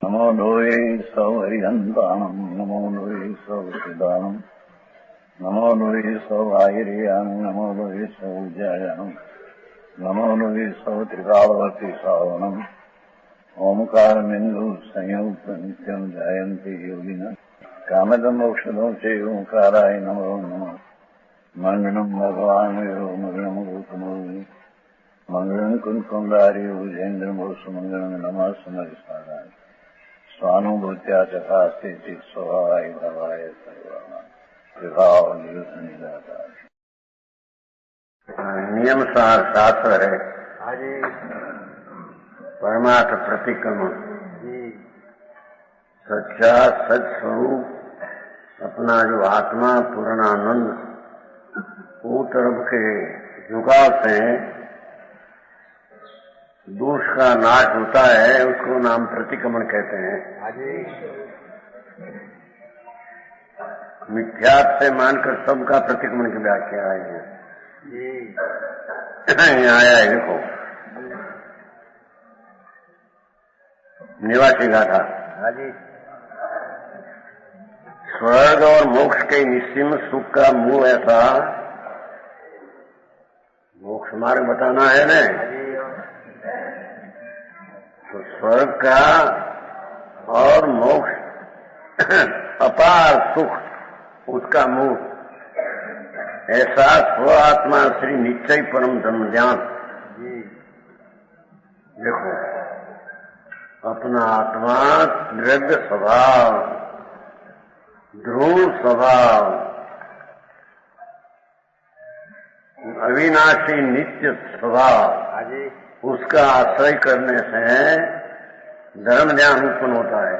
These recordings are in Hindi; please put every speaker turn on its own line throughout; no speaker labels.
नमो लोये सौहरिहन्ताणम् नमो लोये सौचिदानम् नमो लोये सौभागिर्यानम् नमो लोये सौजायानम् नमो लोये सौत्रिकालवती सावनम् ओंकारमिन्दु संयुक्त नित्यम् जयन्ति योगिनः कामदम् मोक्षदम् च ओंकाराय नमो नमः मङ्गलम् भगवान् मङ्गलम् गौतमोऽपि मङ्गलम् कुन्कुण्डारि भुजेन्द्रमोसुमङ्गलम् नमः समरिसाराय स्वानुभूत्या चकास्ते स्वभावाय भवाय सर्वभाव निदाता नियम शास्त्र है परमार्थ प्रतिक्रमण सच्चा सच स्वरूप अपना जो आत्मा पूर्णानंद वो तरफ के झुकाव से दोष का नाश होता है, उसको नाम प्रतिक्रमण कहते हैं। मिथ्यात्व से मानकर सबका प्रतिक्रमण की व्याख्या आई है। यहाँ आया है, देखो निवासी गाथा स्वर्ग और मोक्ष के निश्चिम सुख का मूल ऐसा मोक्ष मार्ग बताना है न, तो स्वर्ग का और मोक्ष अपार सुख उसका मूल ऐसा स्व आत्मा श्री निश्चय परम धर्म ज्ञान। देखो अपना आत्मा द्रव्य स्वभाव ध्रुव स्वभाव अविनाशी नित्य स्वभाव उसका आश्रय करने से धर्म ज्ञान उत्पन्न होता है।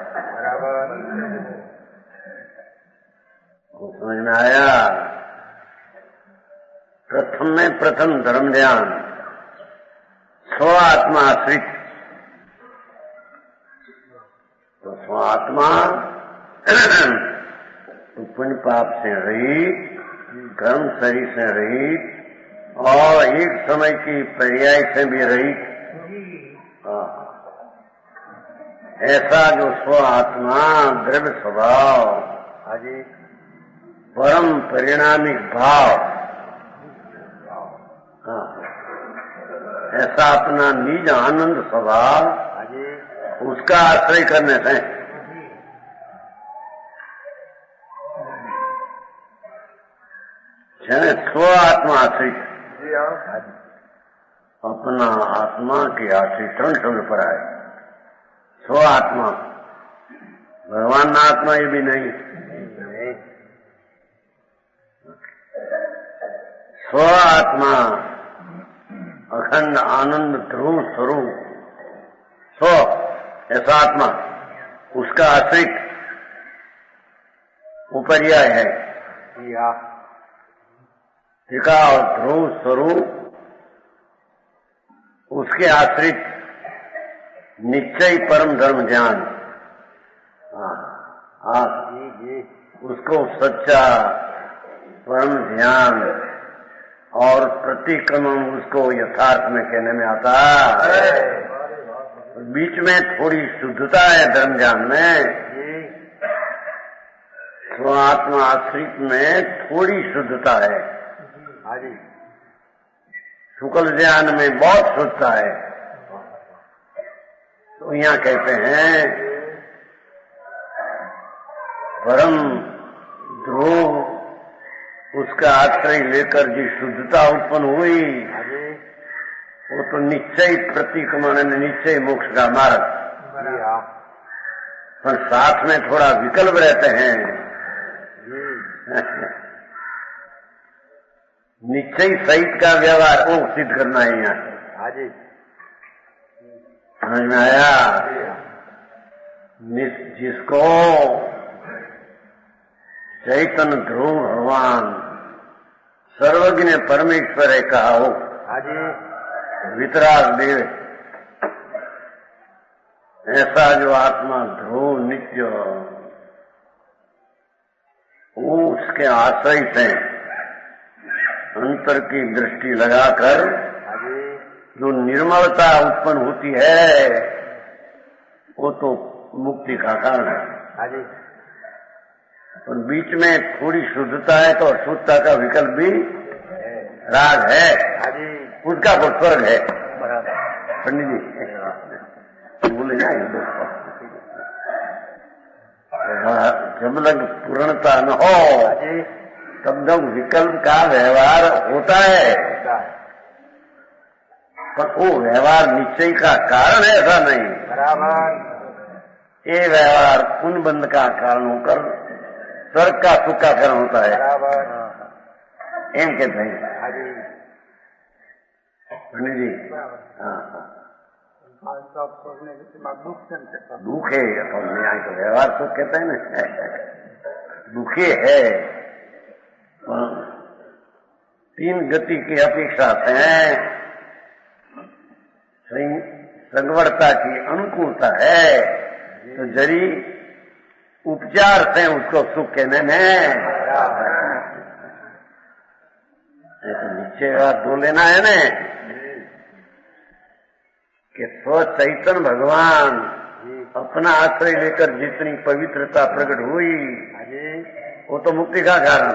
तो समझ में आया? प्रथम में प्रथम धर्म ज्ञान स्व आत्मा आश्रित, तो स्व आत्मा पुण्य पाप से रहित, कर्म शरीर से रहित और एक समय की पर्याय से भी रहित, ऐसा जो स्व आत्मा द्रव्य स्वभाव परम परिणामिक भाव, ऐसा अपना निज आनंद स्वभाव उसका आश्रय करने से स्व आत्मा आश्रित, अपना आत्मा के आश्रित शब्द पर आए। स्व आत्मा भगवान आत्मा ये भी नहीं, स्व आत्मा अखंड आनंद ध्रुव स्वरूप स्व ऐसा आत्मा उसका आश्रित उपर्याय है। टीका और ध्रुव स्वरूप उसके आश्रित निश्चय परम धर्म ज्ञान, उसको सच्चा परम ध्यान और प्रतिक्रमण उसको यथार्थ में कहने में आता है। बीच में थोड़ी शुद्धता है धर्म ज्ञान में, स्व आत्मा आश्रित में थोड़ी शुद्धता है, शुक्ल ज्ञान में बहुत शुद्धता है। तो यहाँ कहते हैं परम ध्रुव उसका आश्रय लेकर जो शुद्धता उत्पन्न हुई वो तो निश्चय प्रतिक्रमण निश्चय मोक्ष का मार्ग, पर साथ में थोड़ा विकल्प रहते हैं। निश्चय सहित का व्यवहार को सिद्ध करना है यहाँ। समझ में आया? जिसको चैतन्य ध्रुव भगवान सर्वज्ञ परमेश्वर है कहा हो, वितराग देव, ऐसा जो आत्मा ध्रुव नित्य उसके आश्रय से अंतर की दृष्टि लगाकर जो निर्मलता उत्पन्न होती है वो तो मुक्ति का कारण है।
हाँ जी।
और बीच में थोड़ी शुद्धता है तो अशुद्धता का विकल्प भी राग है।
हाँ जी।
उसका वो स्वर्ग है।
बराबर।
पंडित जी बोले ना जब तक पूर्णता न हो तब तक विकल्प का व्यवहार होता है, पर वो व्यवहार निश्चय का कारण है ऐसा नहीं।
बराबर।
ये व्यवहार पुण्य बंध का कारण होकर स्वर्ग का सुख का कारण होता है।
बराबर।
एम कहते हैं।
हाँ जी।
पंडित जी हाँ दुख है और न्याय तो व्यवहार तो कहते हैं ना दुखे है। तीन गति की अपेक्षा से संगवरता की अनुकूलता है तो जरी उपचार से उसको सुख कहने में तो नीचे बात दो लेना है ना कि स्व चैतन्य भगवान अपना आश्रय लेकर जितनी पवित्रता प्रकट हुई वो तो मुक्ति का कारण।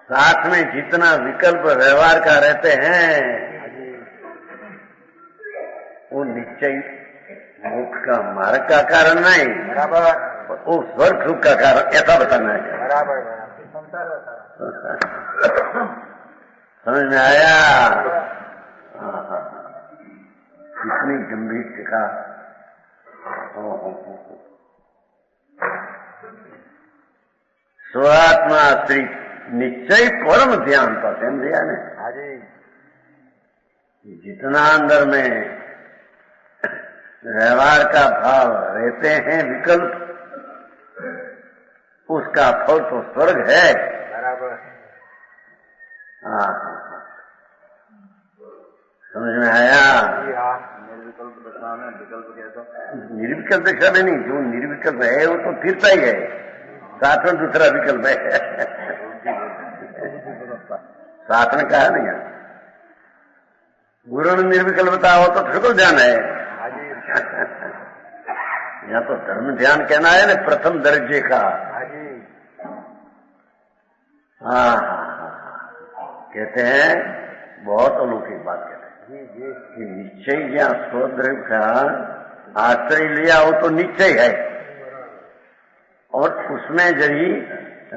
साथ में जितना विकल्प व्यवहार का रहते हैं वो निश्चय मोक्ष का मार्ग का कारण नहीं, वो स्वर्ग सुख का कारण ऐसा बताना है।
बराबर।
समझ में आया? कितनी गंभीर का स्वात्मा श्री निश्चय परम ध्यान पर ध्यान दिया ने। जितना अंदर में व्यवहार का भाव रहते हैं विकल्प उसका फल तो स्वर्ग है।
बराबर।
हाँ समझ में आया?
निर्विकल्प दशा में विकल्प कैसा?
निर्विकल्प दशा में नहीं, जो निर्विकल्प है वो तो फिरता ही है, साथ में दूसरा विकल्प है। साथ में कहा नहीं गुरु ने निर्विकल्पता हो तो फिर ध्यान है। यहाँ तो धर्म ध्यान कहना है ना प्रथम दर्जे का। हाँ कहते हैं बहुत अलौकिक बात कहते हैं कि निश्चय या स्वद्रव्य का आश्रय लिया हो तो निश्चय है और उसमें जरी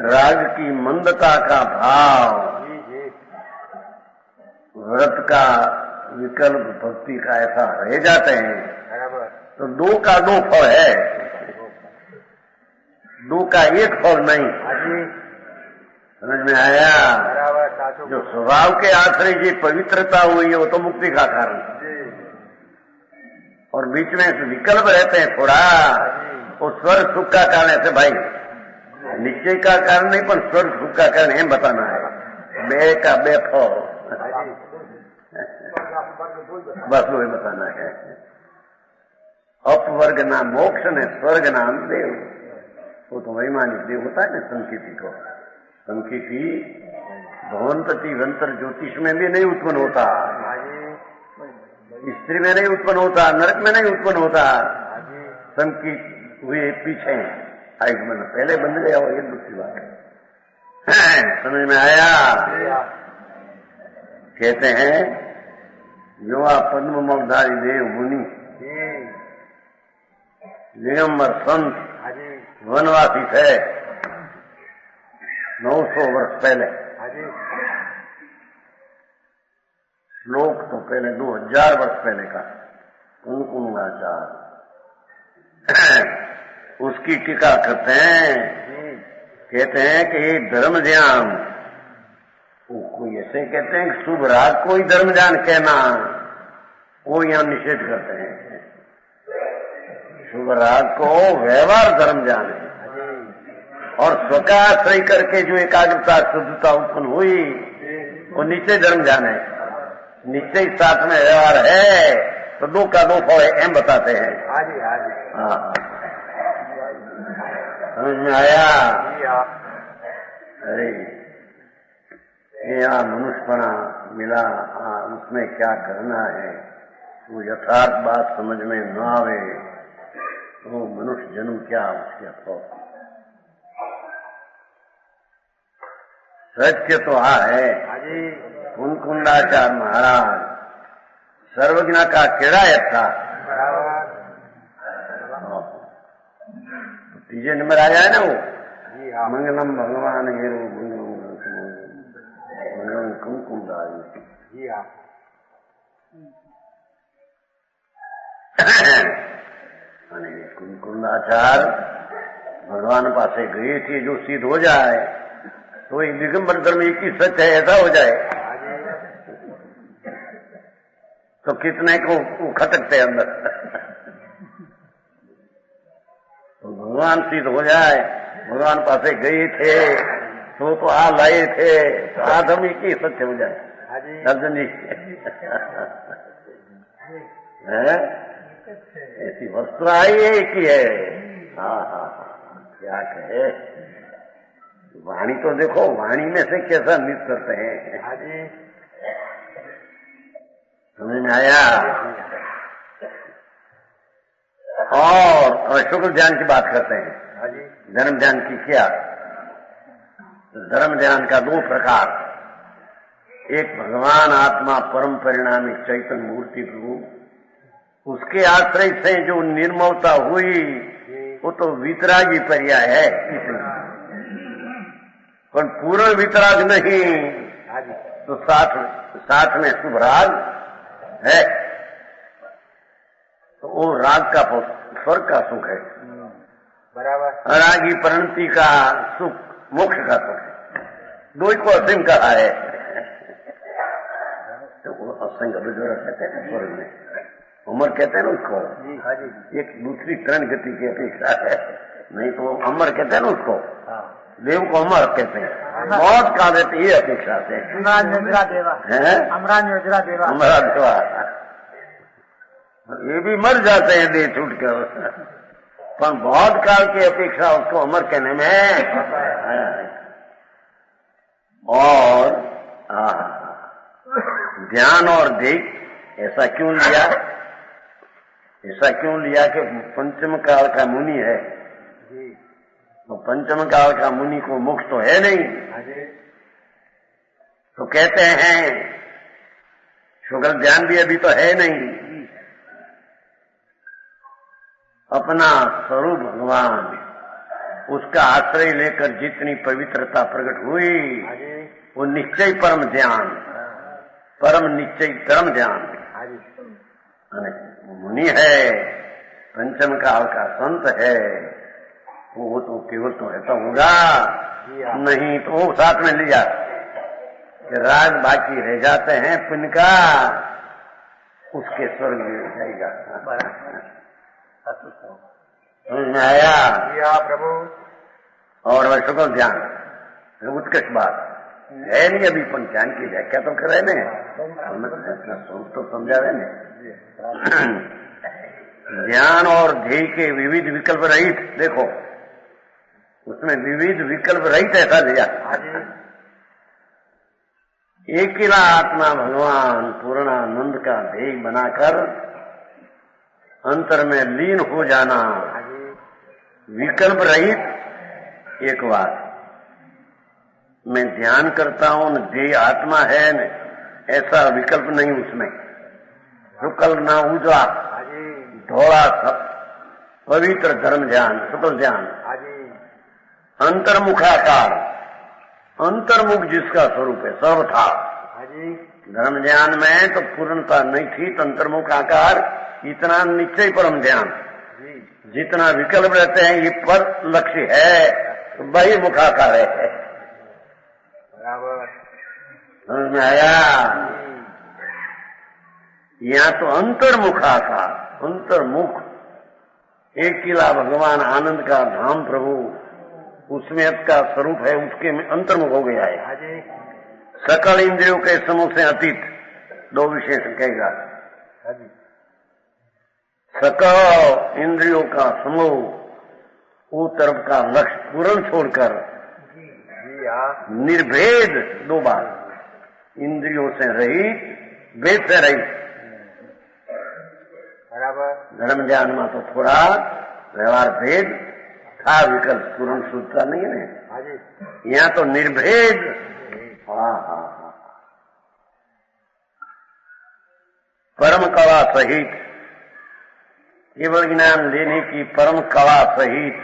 राग की मंदता का भाव व्रत का विकल्प भक्ति का ऐसा रह जाते हैं तो दो का दो फल है, दो का एक फल नहीं। समझ में आया? जो स्वभाव के आश्रय की पवित्रता हुई है वो तो मुक्ति का कारण, और बीच में विकल्प रहते हैं थोड़ा वो स्वर्ग सुख का कारण है। भाई निश्चय का कारण नहीं पर स्वर्ग सुख का कारण है बताना है। बे का बे फल बस वही बताना है। अपवर्ग नाम मोक्ष ने स्वर्ग नाम देव, वो तो वैमानिक देव होता है ना। संकीर्ति को संकीर्ति भवंतति वंतर ज्योतिष में भी नहीं उत्पन्न होता, स्त्री में नहीं उत्पन्न होता, नरक में नहीं उत्पन्न होता। संकीर्त हुए पीछे आयुष्मान पहले बन गया और ये दूसरी बात है। समझ में आया? कहते हैं युवा पद्म मवधारी देव मुनि दिगंबर संत वनवासी थे 900 वर्ष पहले। श्लोक तो पहले 2000 वर्ष पहले का कुंकुमाचार्य उसकी टीका करते हैं। कहते हैं कि ये धर्म ध्यान, कोई ऐसे कहते हैं कि शुभ राग को ही धर्म ध्यान कहना, वो यहाँ निषेध करते हैं। शुभ राग को व्यवहार धर्म ध्यान है और स्वकाश्रय करके जो एकाग्रता शुद्धता उत्पन्न हुई वो निश्चय धर्म ध्यान है। निश्चय साथ में व्यवहार है तो दो का दो फल है एम बताते हैं। हाँ समझ में आया? अरे यहाँ मनुष्यपना मिला, उसमें क्या करना है वो यथार्थ बात समझ में न आवे तो मनुष्य जन्म क्या उसके अफसोस। सत्य तो है कुंकुंडाचार्य महाराज सर्वज्ञ का केड़ा था। तीजे नंबर आया है ना वो मंगलम भगवान हेरो मंगलम कुंकुंडाचार्य।
जी हाँ।
અને કુંકુંડાચાર્ય भगवान पासे गए थे जो सिद्ध हो जाए तो ये दिगंबर धर्म एक ही सच है ऐसा हो जाए तो कितने को खटकते अंदर। तो भगवान सिद्ध हो जाए भगवान पासे गए थे तो आ लाए थे तो आ धर्म एक ही सच हो जाए। अर्जुन जी ऐसी वस्तु आई एक ही है। हाँ हाँ हाँ क्या कहे। वाणी तो देखो वाणी में से कैसा नृत्य करते हैं। समझ में आया। और शुक्ल ध्यान की बात करते हैं। धर्म ध्यान की क्या। धर्म ध्यान का दो प्रकार। एक भगवान आत्मा परम परिणामी चैतन्य मूर्ति प्रभु उसके आश्रय से जो निर्मलता हुई वो तो वितरागी पर्याय है। पर पूर्ण वितराग नहीं तो साथ में शुभ राग है तो वो राग का स्वर्ग का सुख है। बराबर। रागी परिणति का सुख मोक्ष का सुख है। दो ही को असीम कहा है तो वो असंग बुजुर्ग कहते हैं स्वर्ग में अमर कहते हैं ना उसको। एक दूसरी तरण गति की अपेक्षा है नहीं तो अमर कहते हैं ना उसको। देव को अमर कहते हैं। बहुत का देते ये अपेक्षा से अमरा देवा ये भी मर जाते हैं देह छूट कर पर बहुत काल की अपेक्षा उसको अमर कहने में। और ध्यान और देख ऐसा क्यों लिया। ऐसा क्यों लिया कि पंचम काल का मुनि है तो पंचम काल का मुनि को मोक्ष तो है नहीं तो कहते हैं शुक्ल ध्यान भी अभी तो है नहीं। अपना स्वरूप भगवान उसका आश्रय लेकर जितनी पवित्रता प्रकट हुई वो निश्चय परम ध्यान परम निश्चय परम ध्यान मुनि है पंचम काल का संत है वो तो केवल तो रहता होगा नहीं तो वो साथ में लिया कि राग बाकी रह जाते हैं पुण्य का उसके स्वर्ग में जाएगा। समझ में आया प्रभु। और वह शुक्ल ध्यान उत्कृष्ट बात है नहीं अभी पण ध्यान की व्याख्या तो करे ने अपना स्वरूप तो समझा रहे ने। ध्यान और ध्येय के विविध विकल्प रहित देखो उसमें विविध विकल्प रहित ऐसा दिया। एकिला आत्मा भगवान पूर्णानंद का ध्येय बनाकर अंतर में लीन हो जाना विकल्प रहित एक बात। मैं ध्यान करता हूं ध्येय आत्मा है न ऐसा विकल्प नहीं उसमें। शुक्ल ना उजवा धोड़ा पवित्र धर्म ध्यान शुक्ल ध्यान अंतर्मुखाकार अंतर्मुख जिसका स्वरूप है सर्वथा। धर्म ध्यान में तो पूर्णता नहीं थी तो अंतर्मुख आकार इतना निश्चय परम ध्यान जितना विकल्प रहते हैं ये पर लक्ष्य है तो बहिर्मुखाकार है। समझ में आया। यहाँ तो अंतर्मुखाकार अंतर्मुख एक किला भगवान आनंद का धाम प्रभु उसमें का स्वरूप है उसके में अंतर्मुख हो गया है। सकल इंद्रियों के समूह से अतीत दो विशेष कहेगा। सकल इंद्रियों का समूह वो तरफ का लक्ष्य पूर्ण छोड़कर निर्भेद दो बार इंद्रियों से रहित भेद से रहित धर्म ज्ञान में तो थोड़ा व्यवहार भेद था, विकल्प पूर्ण शुद्धता नहीं है। यहाँ तो निर्भेद। हाँ हाँ हाँ, परम कला सहित, केवल ज्ञान लेने की परम कला सहित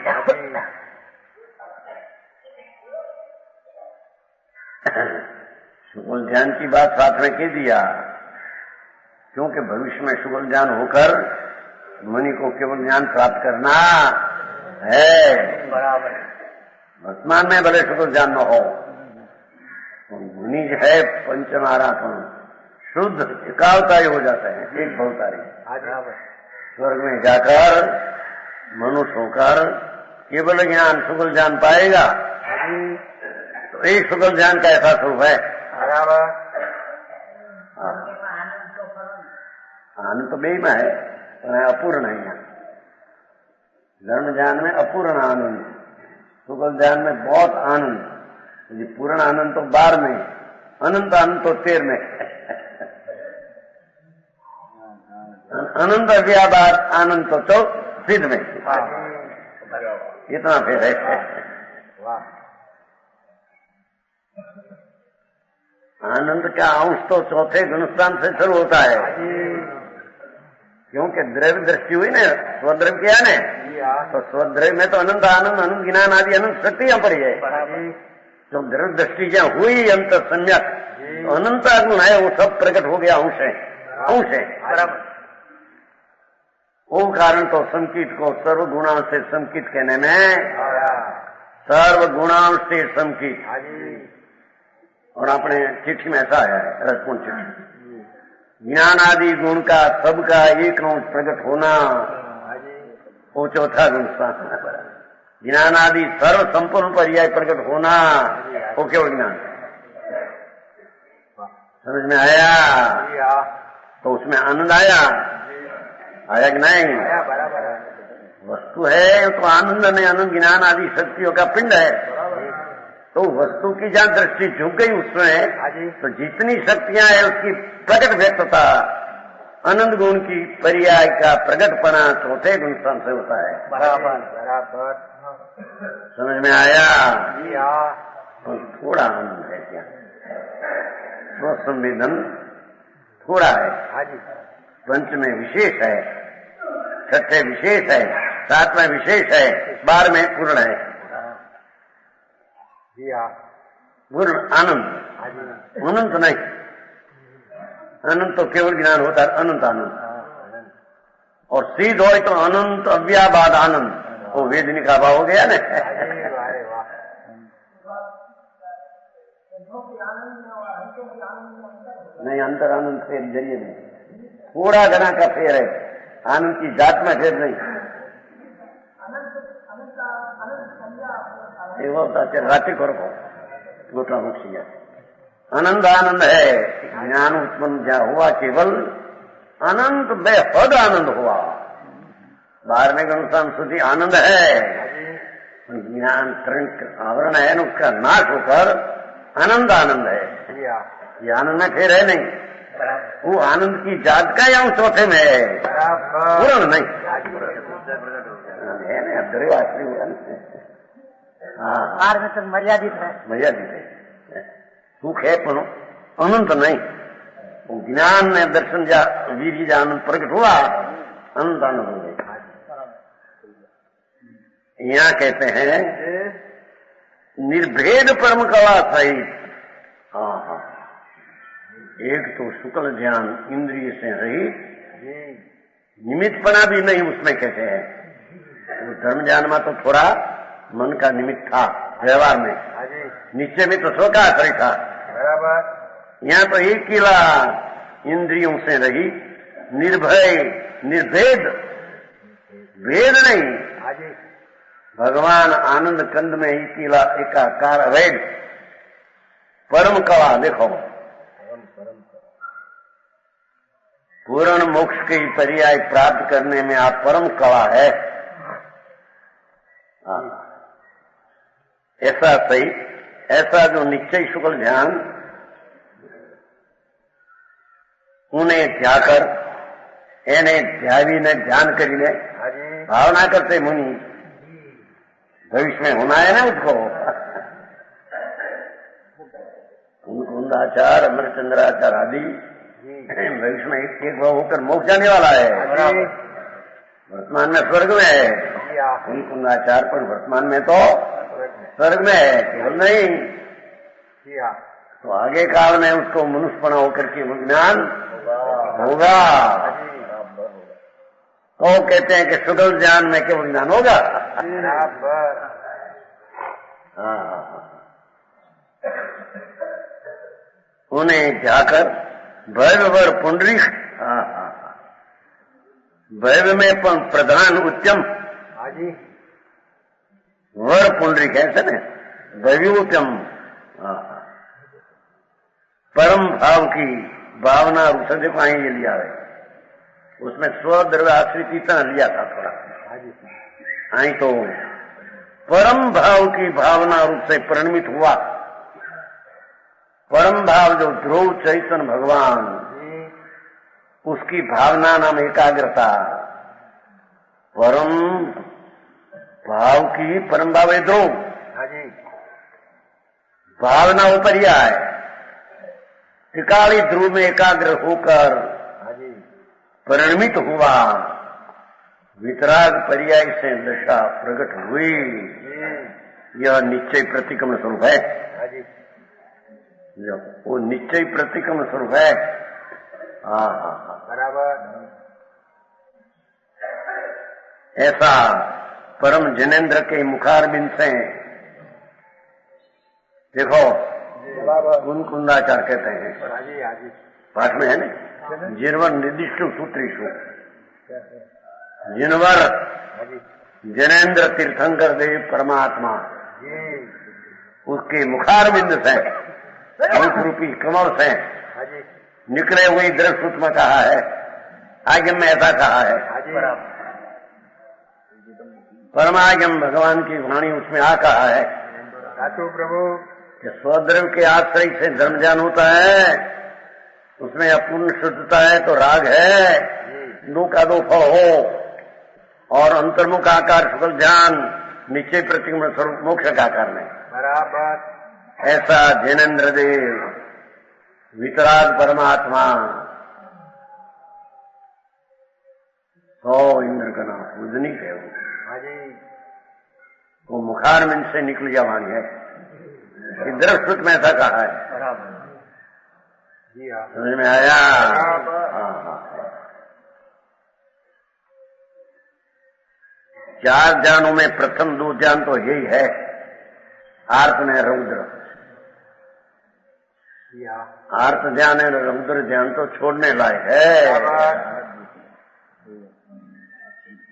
शुगल ध्यान की बात साथ में कह दिया, क्योंकि भविष्य में शुगल ध्यान होकर मुनि को केवल ज्ञान प्राप्त करना है। बराबर वर्तमान में भले शुगल ध्यान न हो, मुनि जो है पंचमारापण शुद्ध एकावतारी हो जाते हैं, एक भवतारी। स्वर्ग में जाकर मनुष्य होकर केवल ज्ञान शुगल ज्ञान पाएगा। तो एक शुगल ज्ञान का ऐसा स्वरूप है। आनंद तो बेई में है, पर अपूर्ण है। धर्म ज्ञान में अपूर्ण आनंद, शुगल ज्ञान में बहुत आनंद। ये पूर्ण आनंद तो 12 में, अनंत आनंद तो 13 में। अनंत व्यापार आनंद तो 14 में। इतना फिर है। आनंद का अंश तो चौथे गुणस्थान से शुरू होता है, क्योंकि द्रव्य दृष्टि हुई ना, स्वद्रव्य किया ने, तो स्वद्रव्य में तो अनंत आनंद, अनंत ज्ञान आदि अनंत शक्तियां पड़ी है। जो द्रव्य दृष्टि जहाँ हुई अंत सम्यक, तो अनंत गुण है, वो सब प्रकट हो गया, अंश है, अंश है। वो कारण तो संकित को सर्वगुणांश से संकित कहने में, सर्वगुणांश से संकित। और अपने चिट्ठी में ऐसा आया है, रसपूर्ण चिट्ठी, ज्ञान आदि गुण का सबका एक अंश प्रकट होना, वो चौथा गुण स्थान। ज्ञान आदि सर्व संपूर्ण पर्याय प्रकट होना, वो केवल ज्ञान। समझ में आया? तो उसमें आनंद आया कि नहीं? वस्तु है तो आनंद नहीं, आनंद ज्ञान आदि शक्तियों का पिंड है। तो वस्तु की जहाँ दृष्टि झुक गई उसमें, तो जितनी शक्तियां हैं उसकी प्रकट व्यक्तता, आनंद गुण की पर्याय का प्रकटपना चौथे गुण स्थान से होता है। बराबर समझ में आया? तो थोड़ा आनंद है क्या? स्वसंवेदन थोड़ा है, पंचमें विशेष है, छठे विशेष है, सातवें विशेष है, 12वें पूर्ण है। पूर्ण आनंद, अनंत नहीं। अनंत तो केवल ज्ञान होता है, अनंत आनंद। और सीध हो तो अनंत अव्याबाद आनंद, वो वेदनी का भाव हो गया ना। नहीं, अंतर आनंद फेर जरिए नहीं, थोड़ा घना का फेर है, आनंद की जात में फेर नहीं। राति को गोटा मुखी आनंद आनंद है। ज्ञान उत्पन्न जहाँ हुआ केवल अनंत बेहद आनंद हुआ। 12वें गुणस्थान शुद्धि आनंद है, ज्ञान आवरण है न, उसका नाश होकर आनंद आनंद है। ये आनंद में फिर है नहीं, वो आनंद की जात का या चौथे में है, पूर्ण नहीं है ना। द्रव्यवासी हुआ ना, हाँ में तो मर्यादित है, मर्यादित है। सुख है पर अनंत नहीं। ज्ञान में दर्शन जा वीर जा आनंद प्रकट हुआ, अनंत आनंद हो गया। यहाँ कहते हैं निर्भेद परम कला सहित। हाँ हाँ, एक तो शुक्ल ज्ञान इंद्रिय से रहित, निमित्तपना भी नहीं उसमें कहते हैं। तो धर्म ज्ञान में तो थोड़ा मन का निमित्त था व्यवहार में, निश्चय में तो स्वका आश्रय था। यहाँ तो एक किला इंद्रियों से रही, निर्भय निर्भेद, भेद नहीं। भगवान आनंद कंद में ही किला एकाकार वेद परम कला। देखो, पूर्ण मोक्ष की पर्याय प्राप्त करने में आप परम कला है। ऐसा सही, ऐसा जो निश्चय शुक्ल ध्यान उन्हें जाकर એને ધ્યાવીને ધ્યાन કરીને भावना करते मुनि भविष्य में होना है ना उसको। कुंदाचार अमरचंद्राचार आदि भविष्य में एक भाव होकर मोक्ष जाने वाला है। वर्तमान में स्वर्ग में है कुंदाचार, पर वर्तमान में तो स्वर्ग में है, केवल नहीं। तो आगे काल में उसको मनुष्यपना होकर के ज्ञान होगा। तो कहते हैं कि सुगल ज्ञान में केवल ज्ञान होगा। उन्हें जाकर भैरवर पुंडरीक, भैरव में प्रधान उत्तम वर पुंडरीक है ना, भैव्योत्तम परम भाव की भावना रूप पाई ये लिया है। उसमें स्वद्रव्य आश्रित इतना लिया था थोड़ा। आई तो परम भाव की भावना रूप से परिणमित हुआ। परम भाव जो ध्रुव चैतन्य भगवान, उसकी भावना नाम एकाग्रता। परम भाव की परम भाव है ध्रुव, भावना उपरिया है। त्रिकाली ध्रुव में एकाग्र होकर परिणमित हुआ। वितराग पर्याय से दशा प्रकट हुई। यह निश्चय प्रतिक्रमण स्वरूप है। वो निश्चय प्रतिक्रमण स्वरूप है। बराबर। ऐसा परम जनेन्द्र के मुखारबिंद से देखो कुंदाचार कहते हैं, पाठ में है ना, जिनवर निर्दिष्ट सूत्रीशु, जिनवर जनेन्द्र तीर्थंकर देव परमात्मा, उसके मुखारबिंद से मुख रूपी कमल से निकले हुए दृष्ट में कहा है, आगम में ऐसा कहा है। परमागम भगवान की वाणी उसमें आ कहा है प्रभु कि स्वद्रव्य के आश्रय से धर्म ज्ञान होता है, उसमें अपूर्ण शुद्धता है तो राग है, दो का दो फल हो, और अंतर्मुख आकार सुखल ध्यान निश्चय प्रतिक्रमण स्वरूप मोक्ष का आकार में बराबर। ऐसा जैनेन्द्र देव वितराग परमात्मा सौ इंद्र का नाम पूजनिक है। वो मुखारबिंद से निकल जावानी है। दृष्ट में ऐसा कहा है। समझ में आया? चार ज्ञानों में प्रथम दो ज्ञान तो यही है, आर्त में रौद्र। आर्त ज्ञान है, रौद्र ज्ञान तो छोड़ने लायक है।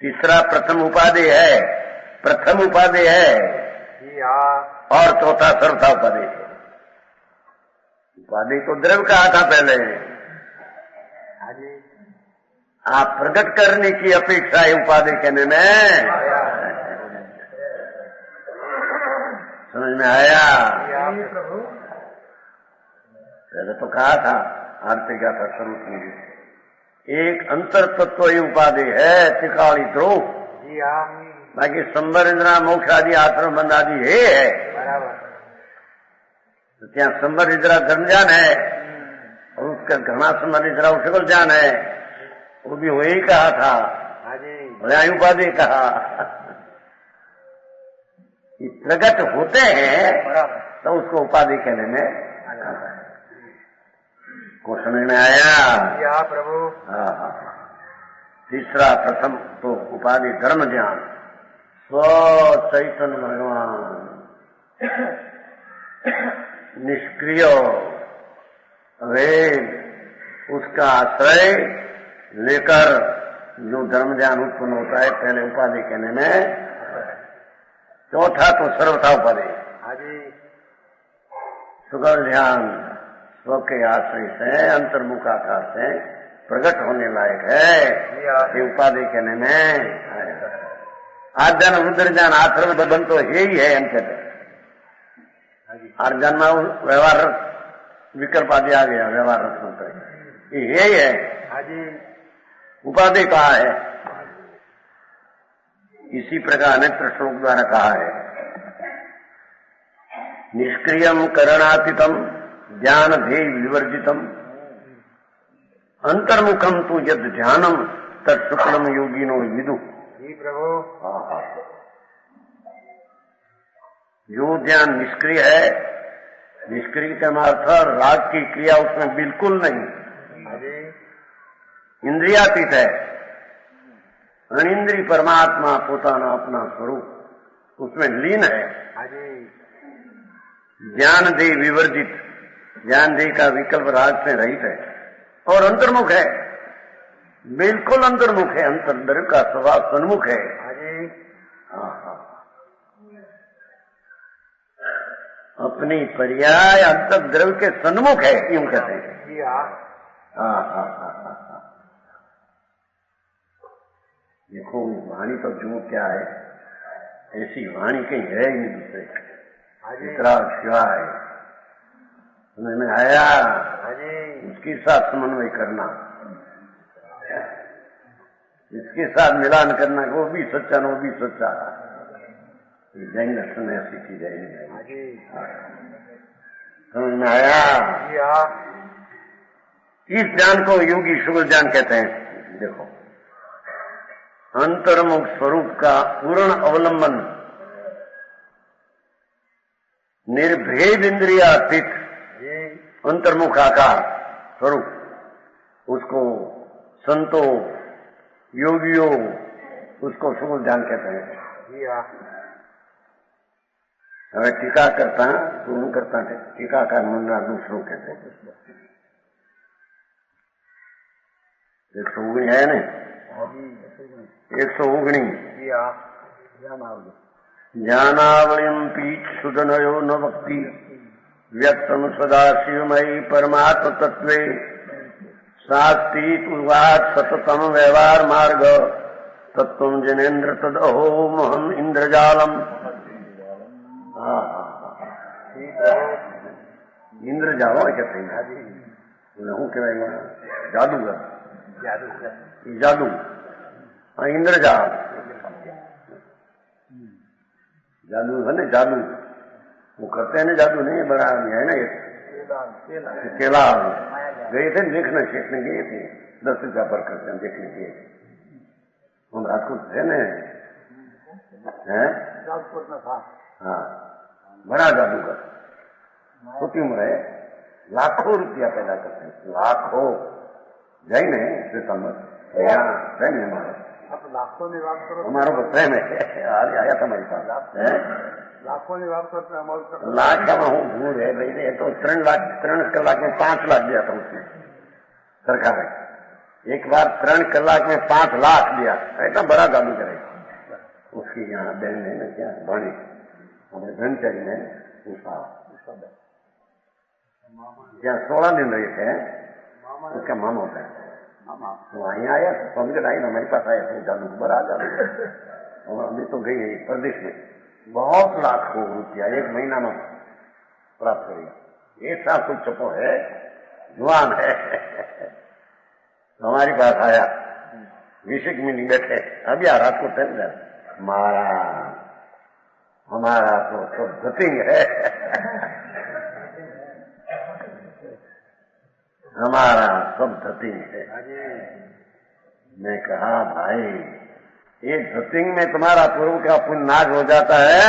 तीसरा प्रथम उपाधि है, प्रथम उपाधि है, और चौथा सर्वथा उपाधि है। उपाधि तो द्रव्य कहा था पहले। आप प्रकट करने की अपेक्षा है उपाधि कहने में। समझ में आया? पहले तो कहा था आरती का था स्वरूप में एक अंतर तत्व ही उपाधि है, त्रिकाली ध्रुव। बाकी संबर इंद्रा मोक्ष आदि आश्रम बंद आदि है। तो क्या संबर इंद्रा धर्म ज्ञान है, और उसका घना संबर इंद्रा उषगल ज्ञान है, वो भी वही कहा था, भले उपाधि कहा। प्रकट होते हैं तो उसको उपाधि कहने में को समझ में आया? प्रभु। तीसरा प्रथम तो उपाधि धर्म ज्ञान, स्व चैतन्य भगवान निष्क्रिय वेद, उसका आश्रय लेकर जो धर्म ज्ञान उत्पन्न होता है, पहले उपाधि कहने में। चौथा तो सर्वथा उपाधि, सुगल ध्यान स्व के आश्रय से अंतर्मुखाकार से प्रकट होने लायक है, ये उपाधि कहने में। आज्ञान रुद्र ज्ञान आश्रम बंध तो यही है, हम कहते हैं। आर्जन में व्यवहार विकल्प आदि आ गया, व्यवहार रत्न यही है। उपाधि कहा है। इसी प्रकार नेत्र श्लोक द्वारा कहा है, निष्क्रियम करणातीतम ज्ञान ध्येय विवर्जितम अंतर्मुखम तु यद ध्यानम तत्शुक्लम योगिनो विदु।
जी प्रभु।
जो ध्यान निष्क्रिय है, निष्क्रिय का अर्थ राग की क्रिया उसमें बिल्कुल नहीं, इंद्रियातीत है, अनिंद्रिय परमात्मा पोताना अपना स्वरूप उसमें लीन है। ज्ञान देह विवर्जित, ज्ञान देह का विकल्प राग से रहित है और अंतर्मुख है, बिल्कुल अंतर्मुख है, अंतर्द्रव्य का स्वभाव सन्मुख है। अपनी पर्याय अंतर्द्रव्य के सन्मुख है, यूं कहते हैं। देखो वाणी तो जो क्या है, ऐसी वाणी कहीं है ही नहीं दूसरे इतना शिवाय समझ में आया। उसके साथ समन्वय करना, इसके साथ मिलान करना, वो भी सच्चा वो भी सच्चा, जैन दर्शन ऐसी चीज है। समझ में आया। इस ज्ञान को योगी शुभ ज्ञान कहते हैं। देखो अंतर्मुख स्वरूप का पूर्ण अवलंबन, निर्भेद इंद्रियातीत अंतर्मुख आकार स्वरूप, उसको संतो योगियों उसको शुभ ज्ञान कहते हैं। હવે ટીકા કરતા પૂर्ण करता टीकाकार मनना दूसरों कहते हैं। 119 है ने 119 ज्ञानावलिम पीठ सुदनयो न भक्ति व्यक्तम सदाशिवमयी परमात्म तत्वे शास्त्री उवाच सततम व्यवहार मार्ग तत्व जनेन्द्र तद अहो महम इंद्रजालम। इंद्रजाल कहते हैं, हूँ कहवाय जादूगर, जादू इंद्रजाल, जादू है ना, जादू वो करते हैं ना, जादू नहीं बड़ा है ना, ये केला गए थे देखने, सीखने गए थे, 10 रुपया पर करते हैं देखने के। हम राजकोट थे न, राजकोट में था। हाँ बड़ा जादूगर, छोटी उम्र है, लाखों रुपया पैदा करते हैं, लाखों। जैन है सितंबर यहाँ प्रेम है हमारा, लाखों निवास करो, हमारा को प्रेम है। आज आया था हमारे पास, लाखों निवास करते लाख का हूँ भूर है भाई, ये तो 3 कलाक में 5 लाख दिया था उसने सरकार ने। एक बार 3 कलाक में 5 लाख दिया, इतना बड़ा जादू करेगा। उसकी यहाँ बहन है ना, क्या बाणी हमारे ब्रह्मचारी ने पूछा, जहाँ 16 दिन रहे थे, उसका मामा होता है, तो वहीं आया, समझ आई हमारे पास आया तो जादू बड़ा जादू। और अभी तो गई है प्रदेश में, बहुत लाखों रुपया 1 महीना में प्राप्त करेगा। ऐसा कुछ चपो है, जुआन है। हमारे पास आया, विशिक में नहीं बैठे, अभी आ रात को टहल जाए, हमारा तो धतिंग है। हमारा सब धतिंग है। मैं कहा भाई, एक धतिंग में तुम्हारा पूर्व का पुण्य नाश हो जाता है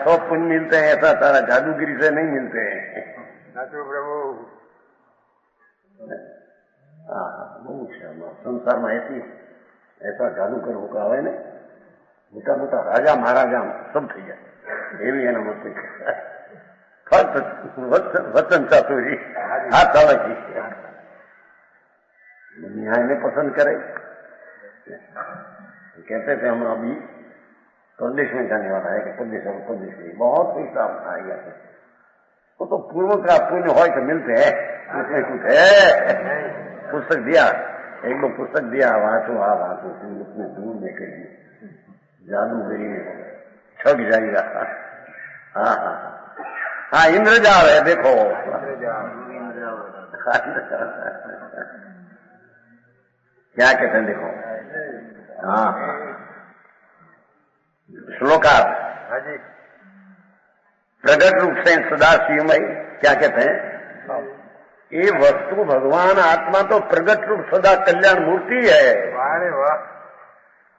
तो पुण्य मिलते हैं, ऐसा तारा जादूगिरी से नहीं मिलते हैं। प्रभु संसार में ऐसा जादू कर होगा है ने, मोटा मोटा राजा महाराजा सब थी जाए, એવી એના મત ફક્ત વચન ચાતુરી હાથ આવે दुनिया में पसंद करे। कहते थे हम अभी प्रदेश में जाने वाला है कि प्रदेश बहुत पैसा आ गया, वो तो पूर्व का पुण्य हो तो मिलते हैं, उसमें कुछ है। पुस्तक दिया, 1-2 पुस्तक दिया, वाँचो उसमें दूर में करिए, जादूगरी में ठग जाएगा। हाँ हाँ हाँ, इंद्रजाल है, देखो क्या कहते हैं देखो। हाँ हाँ, श्लोकार्थ।
हाँ जी।
प्रगट रूप से सदा शिवमय, क्या कहते हैं, ये वस्तु भगवान आत्मा तो प्रगट रूप सदा कल्याण मूर्ति है।
वाह रे वाह।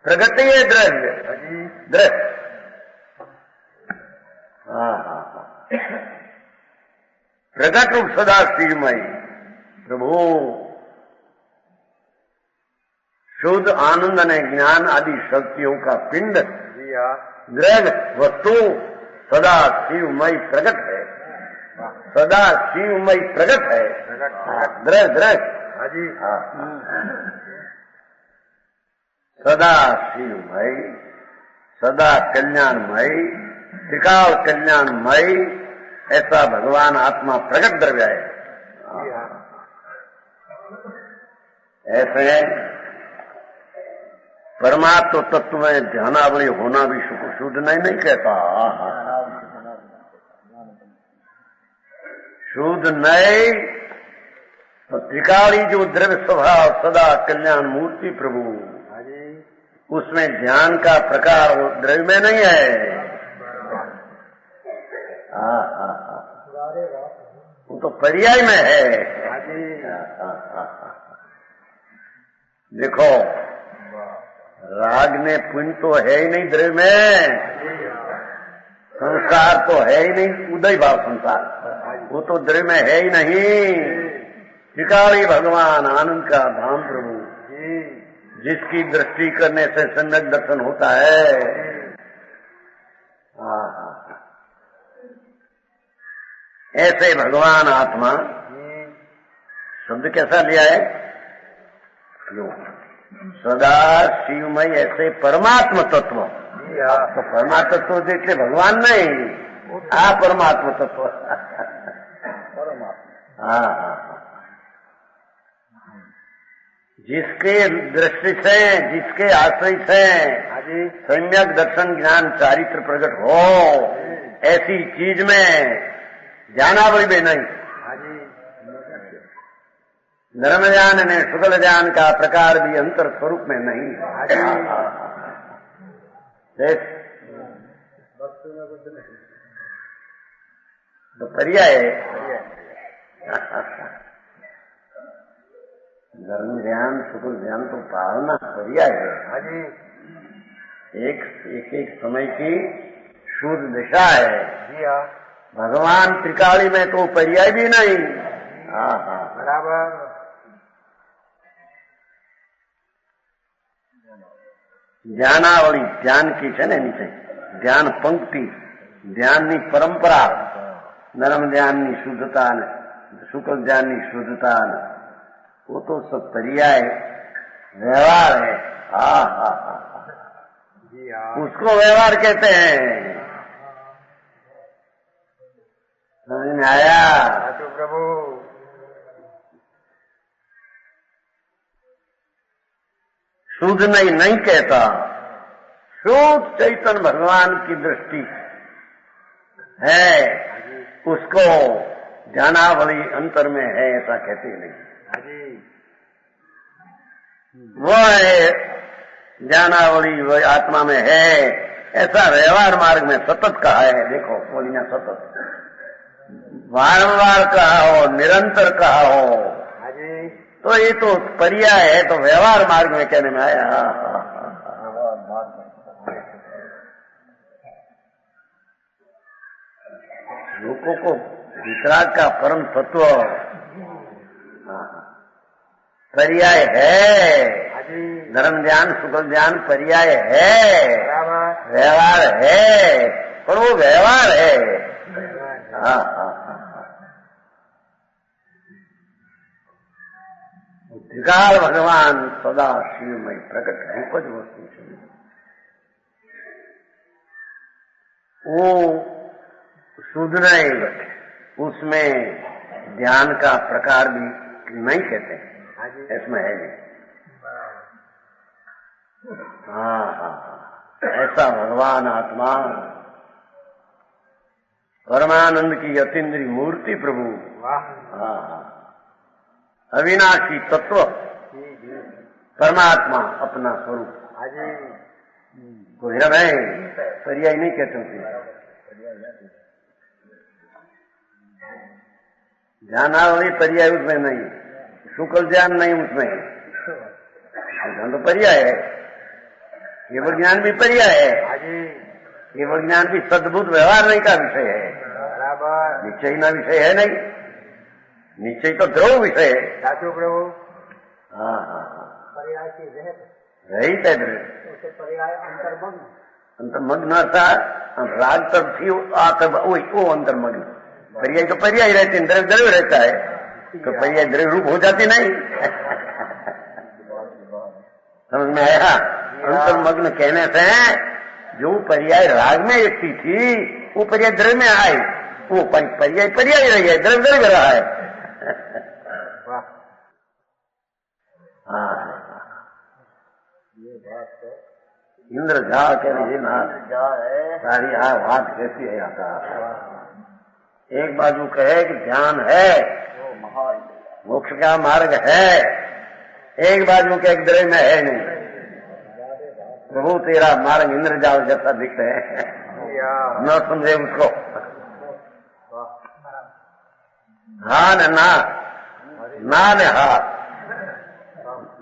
प्रगट ही है द्रव्य,
हाँ जी।
द्रव्य। हाँ हाँ हाँ, प्रगट रूप सदा शिवमय प्रभु, शुद्ध आनंद ने ज्ञान आदि शक्तियों का पिंड,
जी हाँ।
द्रव्य वस्तु सदा शिवमय प्रगट है, सदा शिवमय प्रगट है। द्रव्य द्रव्य।
हाँ जी।
हाँ, सदा शिवमय, सदा कल्याणमय, त्रिकाल कल्याणमय, ऐसा भगवान आत्मा प्रगट द्रव्य है। ऐसे परमात्म तत्व में ध्यानावली होना भी शुद्ध नहीं कहता। शुद्ध नहीं तो त्रिकाली जो द्रव्य स्वभाव सदा कल्याण मूर्ति प्रभु, उसमें ध्यान का प्रकार वो द्रव्य में नहीं है। वो तो पर्याय में है। देखो, राग ने पुण्य तो है ही नहीं द्रव्य में, संसार तो है ही नहीं, उदय भाव संसार वो तो द्रव्य में है ही नहीं। त्रिकाली भगवान आनंद का धाम प्रभु, जिसकी दृष्टि करने से सम्यक दर्शन होता है। ऐसे भगवान आत्मा, शब्द कैसा लिया है, सदा शिवमय, ऐसे परमात्म तत्व। तो परमात्म तत्व देखे भगवान नहीं, परमात्म तत्व। हाँ हाँ, जिसके दृष्टि से, जिसके आश्रय से सम्यक दर्शन ज्ञान चारित्र प्रकट हो, ऐसी चीज में ज्ञानावली भी नहीं। धर्म ज्ञान ने शुक्ल ज्ञान का प्रकार भी अंतर स्वरूप में नहीं। तो पर्याय है। धर्म ज्ञान शुक्ल ज्ञान तो पालना पर्याय है। एक समय की शुद्ध दिशा है। भगवान त्रिकाली में तो पर्याय भी नहीं।
बराबर।
ज्ञानावली ज्ञान की છે ને નીચે જ્ઞાન પંક્તિ, જ્ઞાનની પરંપરા, નરમ જ્ઞાનની શુદ્ધતા, શુક્લ જ્ઞાનની શુદ્ધता, वो तो सब पर्याय व्यवहार है। उसको व्यवहार कहते हैं। समझ में आया
प्रभु?
शुद्ध नहीं कहता, शुद्ध चैतन्य भगवान की दृष्टि है, उसको ज्ञानावली अंतर में है ऐसा कहते नहीं। वो है ज्ञानावली वो आत्मा में है, ऐसा व्यवहार मार्ग में सतत कहा है। देखो बोलिया सतत, बारंबार कहा हो, निरंतर कहा हो, तो ये तो पर्याय है, तो व्यवहार मार्ग में कहने में आया। लोगों को वितराग का परम तत्व पर्याय है। धर्म ज्ञान शुक्ल ज्ञान पर्याय है, व्यवहार है, पर वो व्यवहार है। त्रिकाल भगवान सदा शिवमय प्रकट है। कुछ वस्तु वो शुद्ध नहीं, उसमें ध्यान का प्रकार भी नहीं कहते, इसमें है नहीं। ऐसा भगवान आत्मा परमानंद की अतीन्द्रिय मूर्ति प्रभु, अविनाशी तत्व, परमात्मा अपना स्वरूप।
हाजी
तो हृदय पर्याय नहीं कहते थे, ज्ञानावली पर्याय उसमें नहीं, शुक्ल ज्ञान नहीं उसमें, ज्ञान तो पर्याय है, केवल ज्ञान भी पर्याय है।
हाजी
केवल ज्ञान भी सद्भुत व्यवहार नहीं का विषय है,
बराबर
निश्चय ना विषय है नहीं, निश्चय तो ध्रुव विषय है।
साचो प्रभु।
हाँ हाँ हाँ,
पर्याय की
रहित है
पर्याय अंतर्मग्न,
अंतर्मग्न था, राग तब थी वो अंतर्मग्न। पर्याय तो पर्याय रहते हैं, द्रव्य द्रव्य रहता है, तो पर्याय द्रव्य रूप हो जाती नहीं। समझ में आया? अंतर्मग्न कहने से जो पर्याय राग में व्यक्ति थी वो पर्याय द्रव्य में आए, वो पर्याय पर्याय रही है, द्रव्य द्रव्य रहा है। हाँ,
ये बात है।
इंद्र झा कह रही ना, सारी बात कैसी है आता। एक बाजू कहे कि ध्यान है, मोक्ष का मार्ग है, एक बाजू के एक द्रव्य में है नहीं। प्रभु तेरा मार्ग इंद्र जाल जैसा दिखते है, न समझे उसको। हाँ न ना न हा,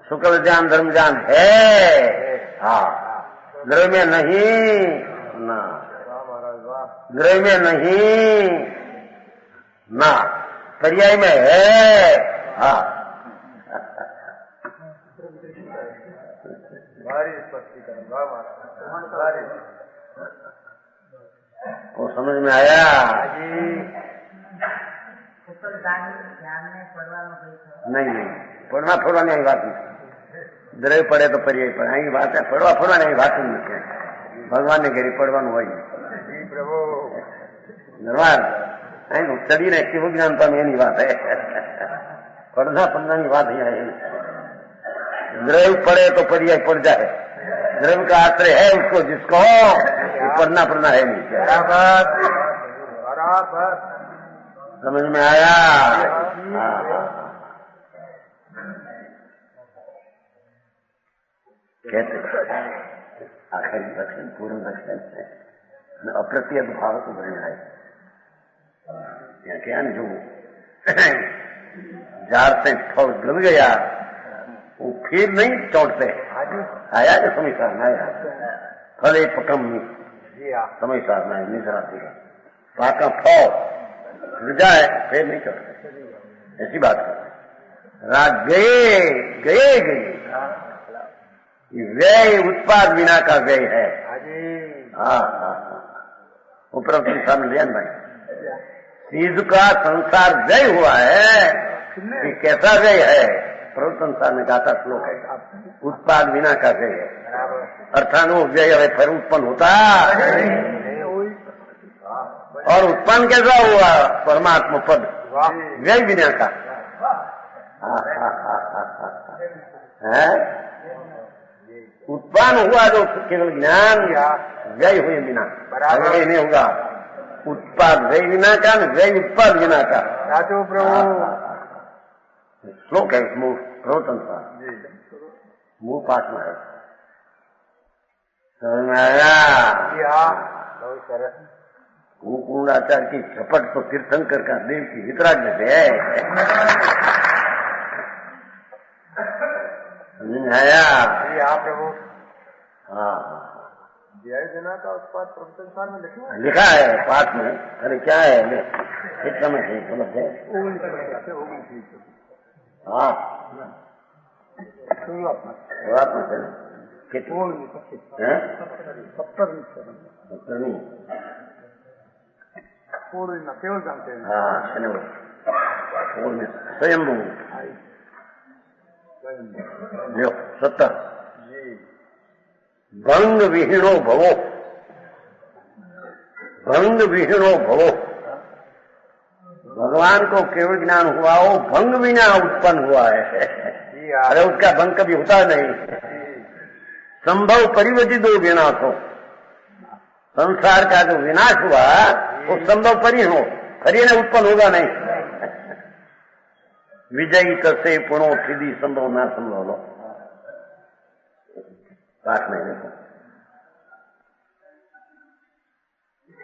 शुक्ल ज्ञान धर्म ज्ञान है, हाँ द्रव्य में नहीं, ना द्रव्य में नहीं, ना पर्याय में है, हाँ।
भारी स्पष्टीकरण,
वो समझ में आया? नहीं नहीं, पढ़ना फोड़वाने की बात नहीं, द्रव्य पड़े तो पर्याय पढ़ाएंगे बात है, पढ़वा फोड़वाने की बात नहीं। भगवान ने घेरी पढ़वान हुआ
प्रभु
निर्वाण चढ़ी ने केवल ज्ञान पाने एनी बात है, पढ़ना पढ़ना की बात ही है। द्रव्य पढ़े तो पर्याय पड़ जाए, द्रव्य का आश्रय है उसको जिसको, पढ़ना पढ़ना है नहीं।
बराबर बराबर,
समझ में आया? कहते आखिरी दक्षिण पूर्व दक्षिण है अप्रत्यय भाव को बढ़ना है। यहाँ क्या न जो जार से फल गल गया वो फिर नहीं चौटते, आया जो समय सारना आया फल एक पकम समय सारना है निजरा पाका फल जाए फिर नहीं चौटते, ऐसी बात कर। राग गए गए गए, व्यय उत्पाद विना का व्यय है। हाँ हाँ, उपरोक्त संसार लिया भाई, चीज का संसार व्यय हुआ है, ये कैसा व्यय है? प्रभु संसार में गाता श्लोक है, उत्पाद विना का व्यय है, अर्थात वो व्यय है फिर उत्पन्न होता, और उत्पन्न कैसा हुआ? परमात्मा पद व्यय विना का है, उत्पन्न हुआ जो केवल ज्ञान व्यय हुए बिना व्यय नहीं होगा। उत्पाद व्यय विना का, व्यय उत्पाद विना का।
साचो प्रभु
श्लोक है मूल प्रभु संसार मूल पाठ में है। समझ में आया? कुंडाचार्य की झपट तो तीर्थंकर का देव की वितराग में है। समझ में आया?
प्रभु
हाँ,
व्यय विना का उत्पाद प्रभु संसार में
लिखा है पाठ में। अरे क्या है इतना में गलत है। हाँ शुरुआत में
केवल जानते हैं।
हाँ स्वयंभू 70 भंग विहीणो भवो, भंग विहीणो भवो। भगवान को केवल ज्ञान हुआ हो, भंग बिना उत्पन्न हुआ है। अरे उसका भंग कभी होता नहीं। संभव परिवर्तित हो विनाश हो, संसार का जो विनाश हुआ वो संभव परि हो, परि ने उत्पन्न होगा नहीं। विजयी कसे पुणो सिद्धि संभव ना संभव लो। પાઠ નહીં દેખો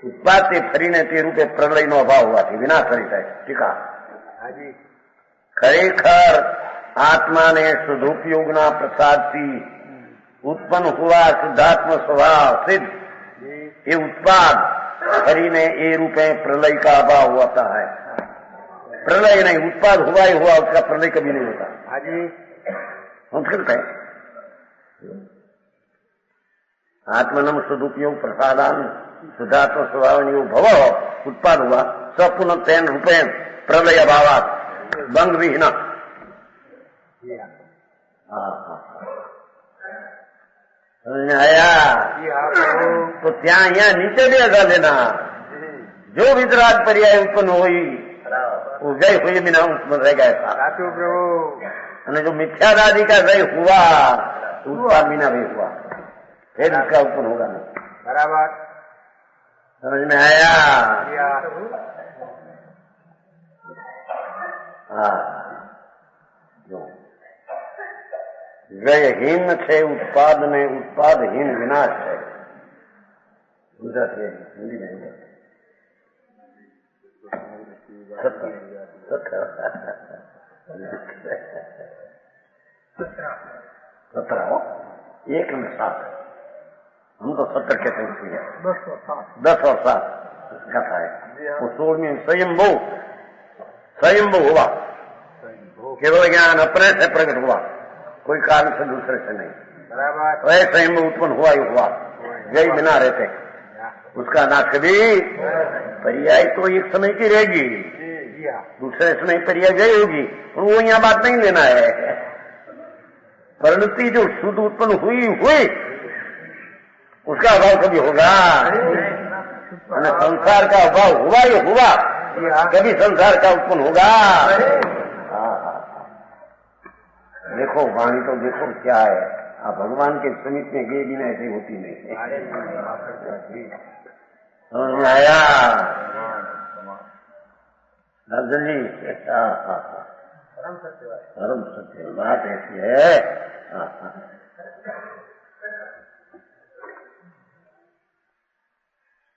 ઉત્પાદ તે ફરીને તે રૂપે પ્રલયનો અભાવ હોવાથી વિનાશ કરી થાય ટીકા ખરેખર આત્માને સદુપયોગના પ્રસાદથી ઉત્પન્ન हुआ शुद्धात्म स्वभाव सिद्ध ये उत्पाद फरीने ये रूपे प्रलय का अभाव होता है। प्रलय नहीं, उत्पाद हुआ ही हुआ, उसका प्रलय कभी नहीं होता। संस्कृत है आत्मनम सदुपयोग प्रसादान शुद्धात्म स्वभाव भव उत्पाद हुआ सपुनः तेन रूपेण प्रलय अभावात भंग विहीन। आया तो त्या यहाँ नीचे भी लगा देना जो वितराग पर्याय उत्पन्न हुई वो जय हुई बिना उत्पन्न रह गया था। जो मिथ्यादादि का जय हुआ तो उत्पाद बिना भी हुआ, फिर इसका उत्पन्न होगा नहीं। बराबर समझ में आया? व्ययहीन છે उत्पाद में, उत्पादहीन विनाश है। गुजराती हिंदी में 17 1 में 7 हम तो 70 कहते हैं 10 और 7 कथा है। वो 16वीं स्वयंभू हुआ, केवल ज्ञान अपने से प्रकट हुआ, कोई कारण से दूसरे से नहीं। तो ऐसे ही उत्पन्न हुआ ही हुआ, यही बिना रहते उसका ना कभी पर्याय तो एक समय की रहेगी, दूसरे समय पर्याय गई होगी, और वो यहाँ बात नहीं लेना है। परिणति जो शुद्ध उत्पन्न हुई उसका अभाव कभी होगा, संसार का अभाव हुआ ही हुआ, कभी संसार का उत्पन्न होगा। देखो वाणी तो देखो क्या है, आप भगवान के समीप में गए बिना ऐसी होती नहीं। समझ में आया अर्जुन जी? परम सत्य बात ऐसी है।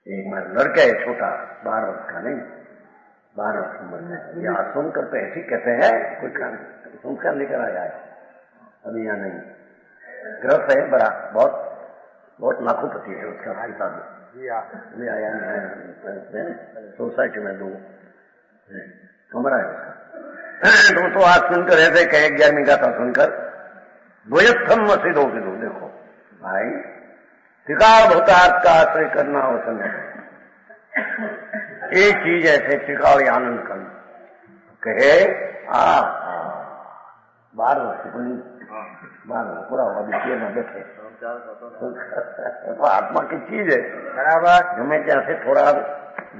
एक बार लड़का है छोटा, 12 वर्ष का, नहीं 12 वर्ष उम्र में, या सुनकर तो ऐसी कहते हैं कोई सुनकर लेकर आया है, अभी यहाँ नहीं। ग्रस्त है बड़ा, बहुत लाखोपति है उसका पिता भी आया नहीं, सोसाइटी में 2 कमरा है उसका। तो आज सुनकर ऐसे कहे 11वीं गाथा सुनकर द्वयत्थम मसीदो के दो। देखो भाई, टिकाव भूतार्थ का आश्रय करना हो समय एक चीज ऐसे टिकाव आनंद करना कहे 12 वर्ष पूरा हुआ विषय में बैठे तो आत्मा की चीज है बराबर। हमें क्या से थोड़ा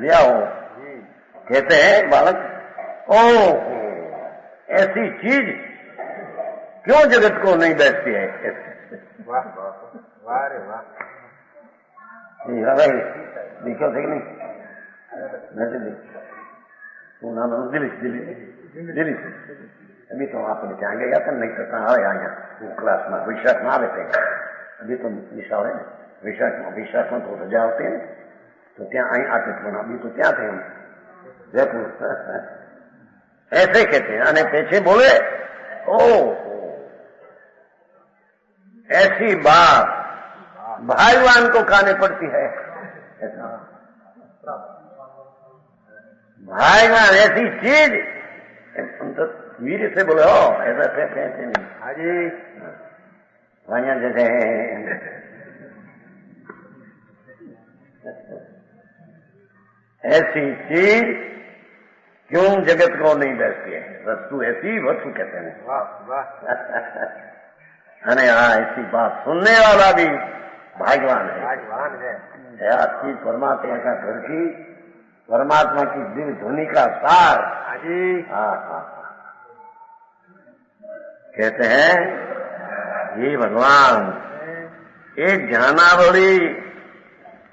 लिया हो, कहते हैं बालक ओ ऐसी चीज क्यों जगत को नहीं बैठती है। वाह वाह रे वाह। भाई देखो थे कि नहीं, दिल्ली अभी तो आप ત્યાં ગયા था, नहीं तो कहाँ आया यहाँ क्लास में विशाख में आवे थे। अभी तो विशाल है, विशाख में तो रजा होते हैं तो त्या आई आते थे, अभी तो क्या थे हम जयपुर। ऐसे कहते हैं अने पीछे बोले ओ ऐसी बात भाईवान को खाने पड़ती है। भाईवान ऐसी चीज तो वीर से बोले हो, ऐसा कहते नहीं। हाजी भाइया जैसे ऐसी चीज क्यों जगत को नहीं बैठती है। वस्तु ऐसी वस्तु कहते हैं। अरे हाँ, ऐसी बात सुनने वाला भी भाग्यवान है। अच्छी परमात्मा का घर की, परमात्मा की दिव्य ध्वनि का सार। हाँ, कहते हैं ये भगवान एक ज्ञानावली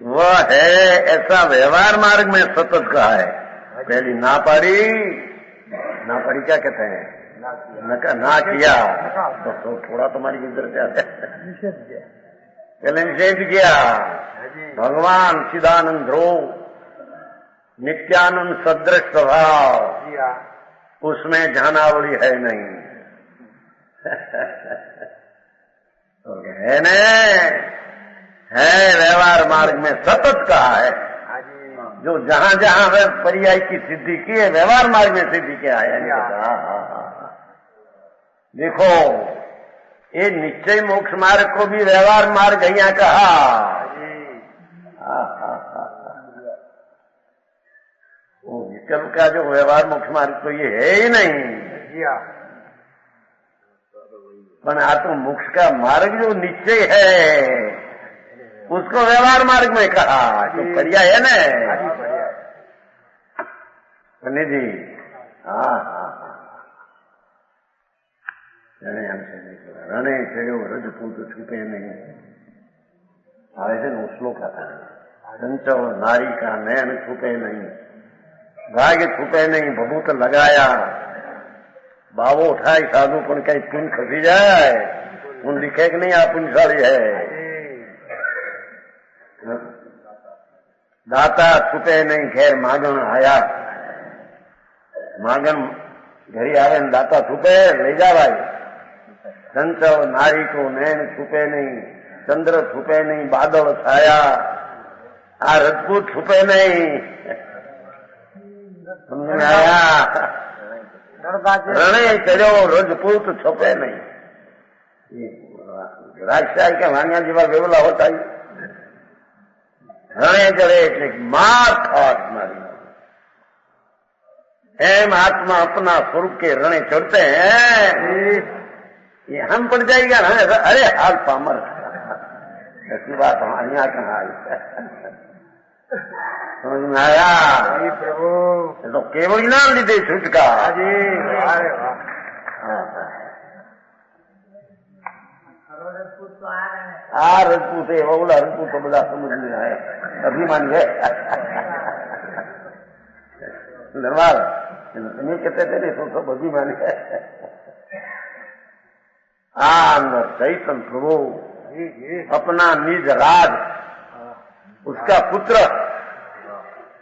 वह है, ऐसा व्यवहार मार्ग में सतत कहा है। पहली ना पड़ी क्या कहते हैं, ना किया तो थोड़ा तुम्हारी इज्जत है। पहले निषेध किया। भगवान चिदानंद ध्रुव नित्यानंद सदृश स्वभाव, उसमें जानावली है नहीं। तो है न, है व्यवहार मार्ग में सतत कहा है। जो जहां जहां वह पर्याय की सिद्धि की है, व्यवहार मार्ग में सिद्धि किया है। देखो, ये निश्चय मोक्ष मार्ग को भी व्यवहार मार्ग यहाँ कहा। वो विकल्प का जो व्यवहार मोक्ष मार्ग तो ये है ही नहीं। पर आ तो मोक्ष का मार्ग जो निश्चय है उसको व्यवहार मार्ग में कहा, जो पर्याय है ना पंडित जी। रणे चढ़ो रजपूत छूटे नहीं, આવે છે ને શ્લોક હતા, સંચવ નારી કા નયન छूटे नहीं, भाग्य छूटे नहीं, भभूत लगाया, बावो उठाई साधु पण कई पुण्य खसी जाए, पुण्य लिखे कि नहीं आप पुण्यशाली है। दाता छूटे नहीं, घेर मागण आया, मागण घरी आवे ने दाता छूटे ले जा भाई। संचव नारी को नैन छूटे नहीं, चंद्र छूटे नहीं, बादल छाया, आ रजपूत छूटे नहीं। समझ में आया? रणे चढ़ो रजपूत छुपे नहीं। राजशाही के भांग्या जीवा वेवला होता ही रणे चढ़े એટલે मार खास मारी। एम आत्मा अपना स्वरूप के रणे चढ़ते हैं, ये हम पड़ जाएगा ना। अरे हाल पामर, ऐसी बात हमारे यहाँ कहाँ आई? समझ में आया? प्रभु तो केवल इनाम लीधे छूटका। रजपूत है बोला, रजपूत तो बड़ा समझ में आया, अभिमान है। धन्यवाद तुम्हें कहते थे नहीं, सब अभिमान है। अंदर चैतन्य प्रभु अपना निज राज, उसका पुत्र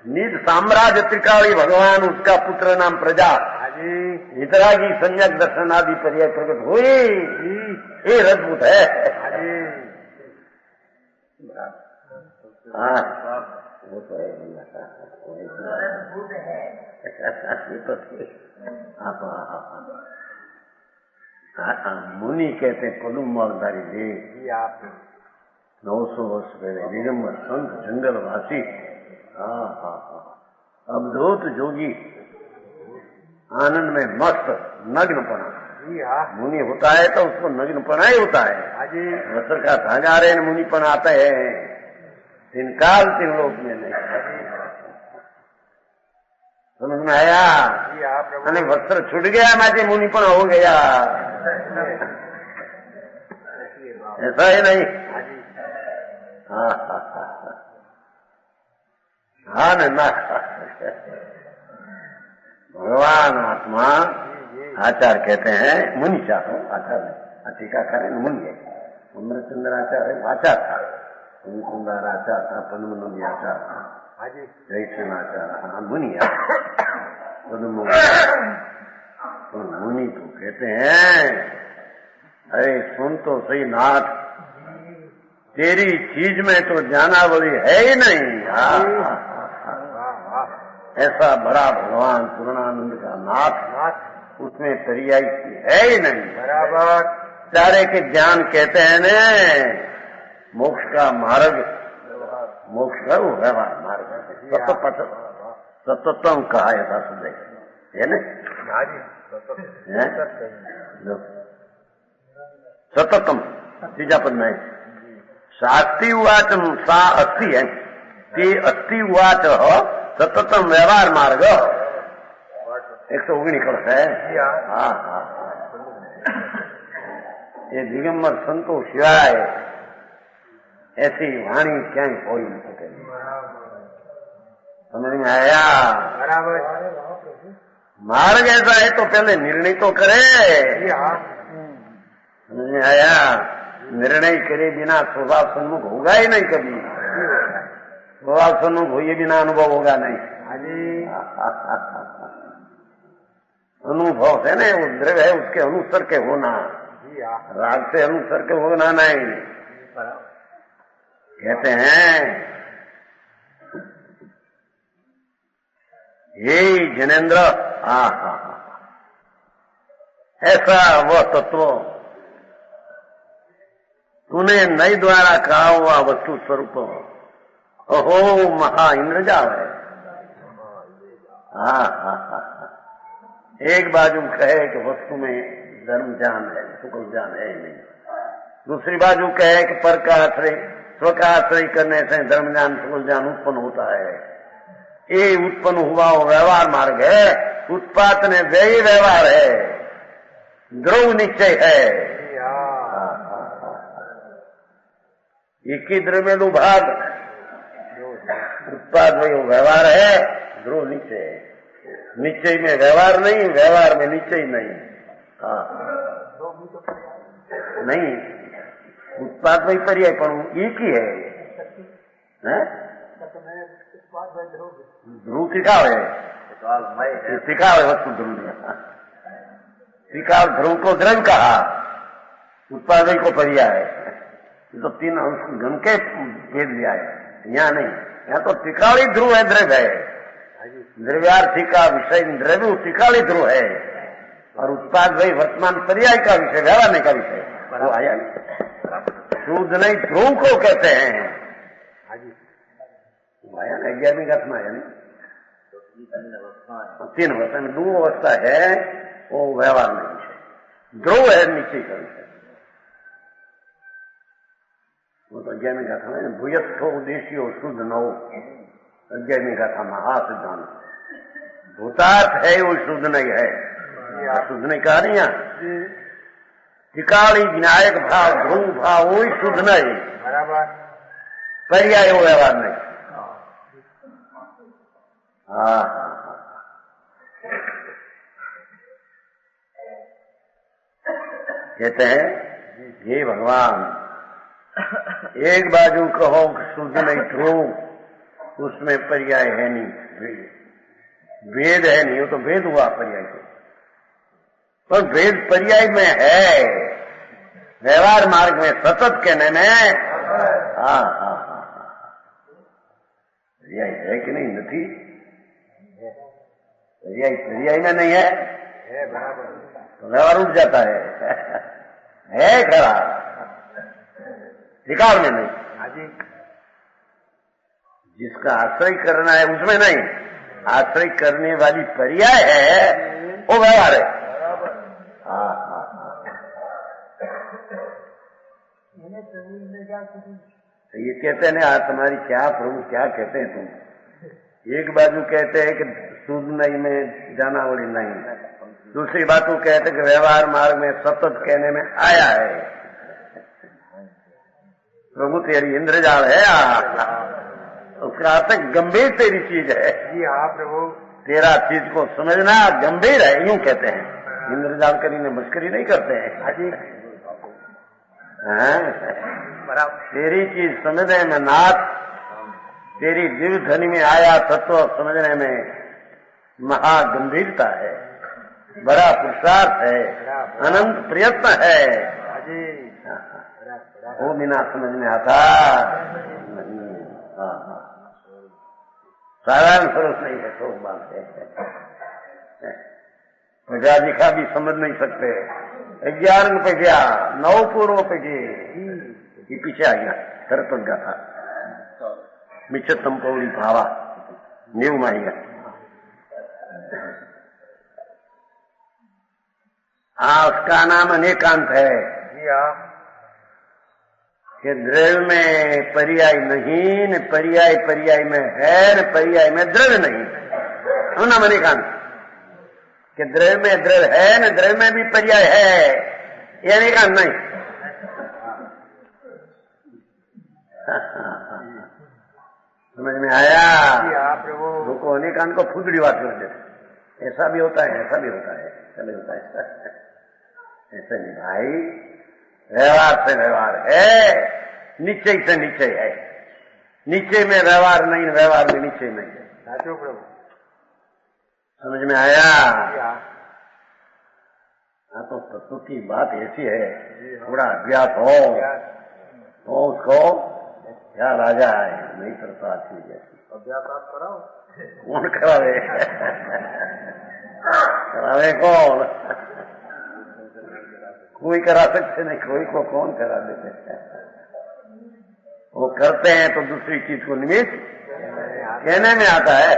निज साम्राज्य त्रिकाली भगवान, उसका पुत्र नाम प्रजा, वितरागी संज्ञक दर्शन आदि पर्याय प्रकट हुई। ये रजपूत है। हाँ वो तो है, मुनि कहते हैं पदुम मालधारी देव, 900 वर्ष पहले दिगंबर संत जंगलवासी, अवधूत जोगी, आनंद में मस्त नग्न पना। मुनि होता है तो उसको नग्न पना ही होता है। वस्त्र का धागा रहे मुनि पना आता है, तीन काल तीन लोक में नहीं। समझ में आया? અને વસ્ત્ર છૂટ ગયા માટે મુનિ પણ हो गया, ऐसा ही नहीं। हाँ ना, भगवान आत्मा आचार कहते हैं, मुनि चाहो आचार नहीं, टीकाकार है मुनि है। अमृतचंद्र आचार्य आचार था, मुकुंदार आचार था, पद्मनंदी आचार था, जयसेन आचार, मुनि तो मुनि तो कहते हैं, अरे सुन तो सही नाथ, तेरी चीज में तो जानावली है ही नहीं। ऐसा बड़ा भगवान पूर्णानंद का नाथ, उसमें पर्याय है ही नहीं। बराबर चारे के ज्ञान कहते हैं ने, मोक्ष का मार्ग, मोक्ष का वो व्यवहार मार्ग सततम कहा ऐसा सुधे है न, सततम तीजा पद में शास्त्री उवाच सा अस्ति है, ते अस्ति उवाच सततम व्यवहार मार्ग 119 है। हाँ हाँ, ये दिगंबर संतो सिवाय ऐसी वाणी क्या हो ही नहीं सके। समझ में आया? बराबर। मार्ग ऐसा है तो पहले निर्णय तो करे। समझ में आया? निर्णय करे बिना स्वभाव सन्मुख होगा ही नहीं कभी। स्वभाव सन्मुख हुए बिना अनुभव होगा नहीं। अनुभव है ना, वो द्रव्य है, उसके अनुसार के होना, राग से अनुसार के होना नहीं। कहते हैं हे जनेन्द्र, ऐसा वह तत्व तूने नई द्वारा कहा हुआ वस्तु स्वरूप अहो महा इंद्रजाल है। एक बाजू कहे कि वस्तु में धर्म ज्ञान है, सुख ज्ञान है नहीं। दूसरी बाजू कहे कि पर का आश्रय, स्व का आश्रय करने से धर्म ज्ञान सुख ज्ञान उत्पन्न होता है। ये उत्पन्न हुआ वो व्यवहार मार्ग है, उत्पात ने व्ययी व्यवहार है, ध्रुव निश्चय है। एक ही द्रव्यलु भाग उत्पाद वही व्यवहार है, ध्रुव निश्चय है। निश्चय में व्यवहार नहीं, व्यवहार में निश्चय नहीं। नहीं, उत्पाद वही पर्याय पण एक ही है। ध्रुव सिखावे वस्तु ध्रुव सिखाव ध्रुव को द्रव्य कहा, उत्पाद को पर्याय है। तो तीन गण के भेद दिया है, यहाँ नहीं। यहाँ तो त्रिकाली ध्रुव है, द्रव्य है। द्रव्यार्थी का विषय द्रव्य त्रिकाली ध्रुव है, और उत्पाद वही वर्तमान पर्याय का विषय, व्यवहार का विषय। वो आया नहीं, शुद्ध नहीं ध्रुव को कहते हैं। आया ना 11वीं गाथा में आया नहीं, 3 अवस्था में 2 अवस्था है, वो व्यवहार नहीं है, ध्रुव है निश्चय का विषय। वो तो 11वीं गाथा में भूयस्थो उद्देश्य शुद्ध नौ, 11वीं गाथा में सिद्धांत भूतार्थ है वो शुद्ध नहीं है। शुद्ध नहीं कहा नहीं यहाँ, त्रिकाली विनायक भाव ध्रुव भाव वो शुद्ध नहीं, पर्याय वो व्यवहार नहीं। कहते हैं हे भगवान, एक बाजू कहो शुद्ध नहीं ध्रुव, उसमें पर्याय है नहीं, भेद है नहीं, वो तो भेद हुआ पर्याय को, पर भेद पर्याय में है, व्यवहार मार्ग में सतत कहने में। पर्याय है कि नहीं, नहीं पर्याय पर्याय में नहीं है, तो व्यवहार उठ जाता है खरा, त्रिकाल में नहीं। जिसका आश्रय करना है उसमें नहीं, आश्रय करने वाली पर्याय है वो व्यवहार है। ये कहते हैं तुम्हारी क्या प्रभु क्या कहते हैं तुम। एक बाजू कहते हैं कि शुद्ध नहीं में जानावली नहीं, दूसरी बात वो कहते हैं कि व्यवहार मार्ग में सतत कहने में आया है। प्रभु तेरी इंद्रजाल है, उसका अर्थ गंभीर तेरी चीज है।
जी हाँ प्रभु,
तेरा चीज को समझना गंभीर है, यूं कहते हैं। इंद्रजाल करीने मस्करी नहीं करते हैं। तेरी चीज समझने में नाथ, तेरी दिव्य ध्वनि में आया तत्व समझने में महागंभीरता है, बड़ा पुरुषार्थ है, अनंत प्रयत्न है। वो बिना समझ में आता साधारण स्वरूप नहीं है, तो बात है। प्रजाधिका भी समझ नहीं सकते। 11 पे गया, 9 पूर्व पे गए, ये पीछे आ गया सरपंच का था मिच्छतम पौड़ी भावा नीव माएगा। उसका नाम अनेकांत है कि द्रव्य में पर्याय नहीं, न पर्याय पर्याय में है, न पर्याय में द्रव्य नहीं। वो नाम अनेकांत कि द्रव्य में द्रव्य है, न द्रव्य में भी पर्याय है, ये अनेकांत नहीं। समझ में आया? लोगों अनेकांत को फुदड़ी बात कर देते, ऐसा भी होता है, ऐसा भी होता है, ऐसा भी होता है। ऐसा नहीं भाई, व्यवहार से व्यवहार है, निश्चय से निश्चय है। निश्चय में व्यवहार नहीं, व्यवहार में निश्चय नहीं है।
साचो प्रभु,
समझ में आया? हाँ, तो तत्व की बात ऐसी है, थोड़ा अभ्यास हो तो उसको क्या राजा है, नहीं करता अच्छी जैसी।
अभ्यास आप कराओ।
कौन करावे? करावे कौन? कोई करा सकते नहीं, कोई को कौन करा देते। वो करते हैं तो दूसरी चीज को निमित्त कहने में आता है।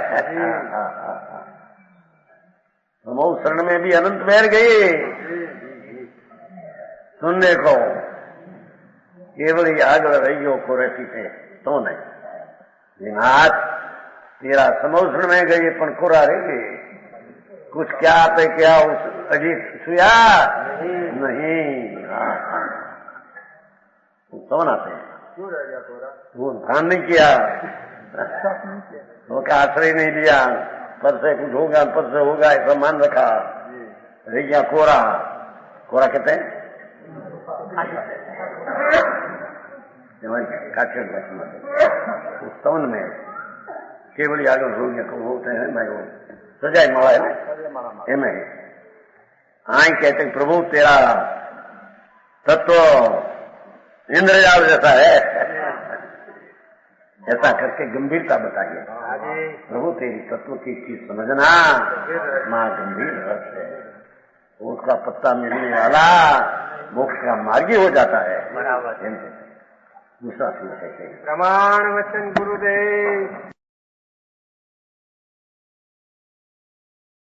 समूह शरण में भी अनंत बैठ गई सुनने को, केवल याद रहियो को रहती थे तो नहीं। लेकिन आज तेरा समूह शरण में गई पण कोरा रह गई, कुछ क्या पे क्या उस अजीत सुया नहीं। तो आते हैं,
क्यों रह गया तोरा?
वो ध्यान नहीं किया, वो का आश्रय नहीं लिया, पर से कुछ होगा, पर से होगा ऐसा मान रखा, रह गया कोरा। कोरा कहते हैं स्तवन में केवल आगे हो गया को होते हैं भाई, वो सजाए माला है ना, एम आई कहते प्रभु तेरा तत्व इंद्रजाल जैसा है, ऐसा करके गंभीरता बताइए। प्रभु तेरी तत्व की चीज समझना मां गंभीर रस है, उसका पत्ता मिलने वाला मोक्ष का मार्गी हो जाता है। दूसरा चीज है
प्रमाण वचन गुरुदेव।